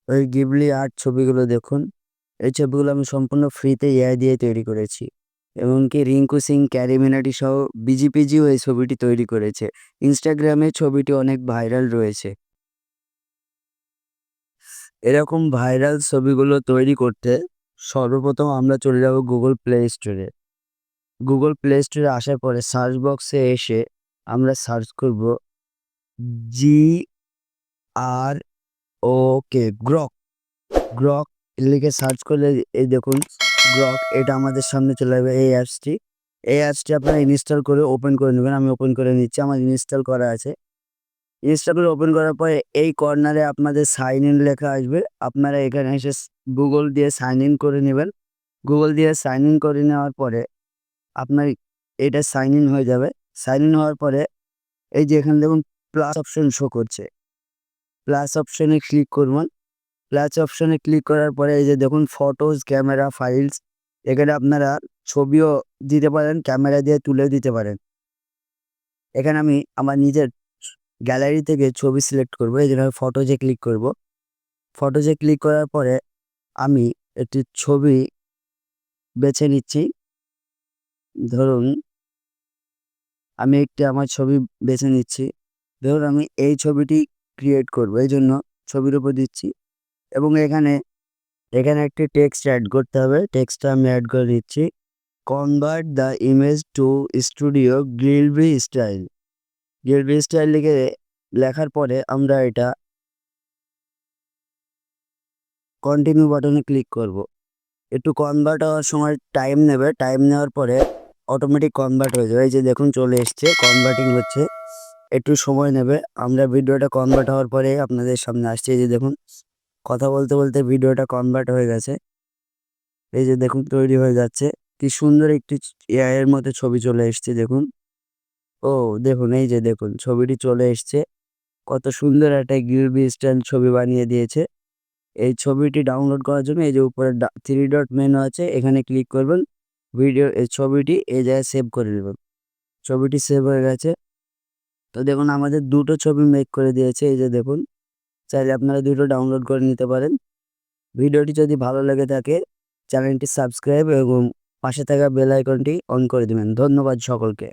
ওই Ghibli art ছবিগুলো দেখুন। এই ছবিগুলো আমি সম্পূর্ণ ফ্রিতে এআই দিয়ে তৈরি করেছি। এমনকি রিঙ্কু সিং, ক্যারি মিনাটি সহ বিজিপিজিও এই ছবিটি তৈরি করেছে। ইনস্টাগ্রামে ছবিটি অনেক ভাইরাল রয়েছে। এরকম ভাইরাল ছবিগুলো তৈরি করতে সর্বপ্রথম আমরা চলে যাব গুগল প্লে স্টোরে। গুগল প্লে স্টোরে আসার পরে সার্চ বক্সে এসে আমরা সার্চ করব GR ওকে গ্রক। গ্রক লিখে সার্চ করলে এই দেখুন গ্রক, এটা আমাদের সামনে চলে যাবে। এই অ্যাপসটি আপনারা ইনস্টল করে ওপেন করে নেবেন। আমি ওপেন করে নিচ্ছি, আমার ইনস্টল করা আছে। ইনস্টল করে ওপেন করার পরে এই কর্নারে আপনাদের সাইন ইন লেখা আসবে। আপনারা এখানে এসে গুগল দিয়ে সাইন ইন করে নেবেন। গুগল দিয়ে সাইন ইন করে নেওয়ার পরে আপনার এটা সাইন ইন হয়ে যাবে। সাইন ইন হওয়ার পরে এই যে এখানে দেখুন প্লাস অপশন শো করছে, প্লাস অপশনে ক্লিক করবেন। প্লাস অপশনে ক্লিক করার পরে এই যে দেখুন ফটোজ, ক্যামেরা, ফাইলস, এখানে আপনারা ছবিও দিতে পারেন, ক্যামেরা দিয়ে তুলেও দিতে পারেন। এখানে আমি আমার নিজের গ্যালারি থেকে ছবি সিলেক্ট করব। এই জন্য ফটোজে ক্লিক করব। ফটোজে ক্লিক করার পরে আমি একটি ছবি বেছে নিচ্ছি। ধরুন আমি একটি আমার ছবি বেছে নিচ্ছি। ধরুন আমি এই ছবিটি ক্রিয়েট করব, এই জন্য ছবির উপর দিচ্ছি এবং এখানে একটি টেক্সট অ্যাড করতে হবে। টেক্সটটা আমি অ্যাড করে দিচ্ছি। Convert the image to studio গিলবি style. গিলবি style লিখে লেখার পরে আমরা এটা কন্টিনিউ বাটনে ক্লিক করব। একটু কনভার্ট হওয়ার সময় টাইম নেবে। টাইম নেওয়ার পরে অটোমেটিক কনভার্ট হয়ে যাবে। এই যে দেখুন চলে এসছে, কনভার্টিং হচ্ছে, একটু সময় নেবে। আমরা ভিডিওটা কনভার্ট হওয়ার পরে আপনাদের সামনে আসছে। এই যে দেখুন কথা বলতে বলতে ভিডিওটা কনভার্ট হয়ে গেছে। এই যে দেখুন তৈরি হয়ে যাচ্ছে। কি সুন্দর একটি এআই এর মধ্যে ছবি চলে এসছে দেখুন। ও দেখুন, এই যে দেখুন ছবিটি চলে এসছে। কত সুন্দর একটা গিলবি স্টাইল ছবি বানিয়ে দিয়েছে। এই ছবিটি ডাউনলোড করার জন্য এই যে উপরে 3 ডট মেনু আছে, এখানে ক্লিক করবেন। এই ছবিটি এই জায়গায় সেভ করে নেবেন। ছবিটি সেভ হয়ে গেছে। তো দেখুন আমাদের দুটো ছবি মেক করে দিয়েছে। এই যে দেখুন, চাইলে আপনারা দুটো ডাউনলোড করে নিতে পারেন। ভিডিওটি যদি ভালো লেগে থাকে চ্যানেলটি সাবস্ক্রাইব এবং পাশে থাকা বেল আইকনটি অন করে দেবেন। ধন্যবাদ সকলকে।